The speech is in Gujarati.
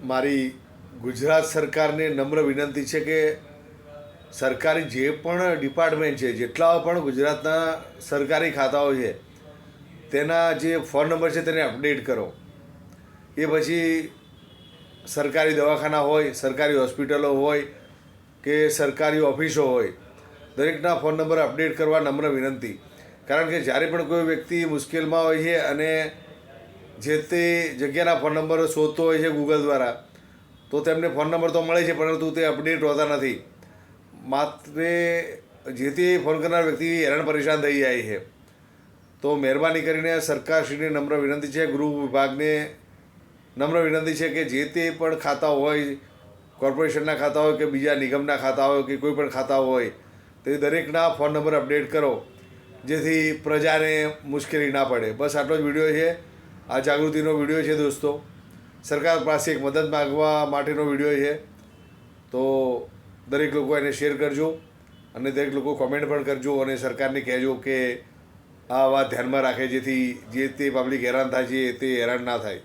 મારી ગુજરાત સરકારને નમ્ર વિનંતી છે કે સરકારી જે પણ ડિપાર્ટમેન્ટ છે, જેટલા પણ ગુજરાતના સરકારી ખાતાઓ છે તેના જે ફોન નંબર છે તેને અપડેટ કરો. એ પછી સરકારી દવાખાના હોય, સરકારી હોસ્પિટલો હોય કે સરકારી ઓફિસો હોય, દરેકના ફોન નંબર અપડેટ કરવા નમ્ર વિનંતી. કારણ કે જ્યારે પણ કોઈ વ્યક્તિ મુશ્કેલમાં હોય છે અને જે તે જગ્યાના ફોન નંબરો શોધતો હોય છે ગૂગલ દ્વારા, તો તેમને ફોન નંબર તો મળે છે પરંતુ તે અપડેટ હોતા નથી. માત્ર જે તે ફોન કરનાર વ્યક્તિ હેરાન પરેશાન થઈ જાય છે. તો મહેરબાની કરીને સરકારશ્રીને નમ્ર વિનંતી છે, ગૃહ વિભાગને નમ્ર વિનંતી છે કે જે તે પણ ખાતા હોય, કોર્પોરેશનના ખાતા હોય કે બીજા નિગમના ખાતા હોય કે કોઈ પણ ખાતા હોય, તે દરેકના ફોન નંબર અપડેટ કરો, જેથી પ્રજાને મુશ્કેલી ના પડે. બસ આટલો જ વિડીયો છે. આ જાગૃતિનો વિડીયો છે દોસ્તો. સરકાર પાસે એક મદદ માગવા માટેનો વિડીયો છે. તો દરેક લોકો એને શેર કરજો અને દરેક લોકો કોમેન્ટ પણ કરજો અને સરકારને કહેજો કે આ વાત ધ્યાનમાં રાખે, જેથી જે તે પબ્લિક હેરાન થાય છે તે હેરાન ના થાય.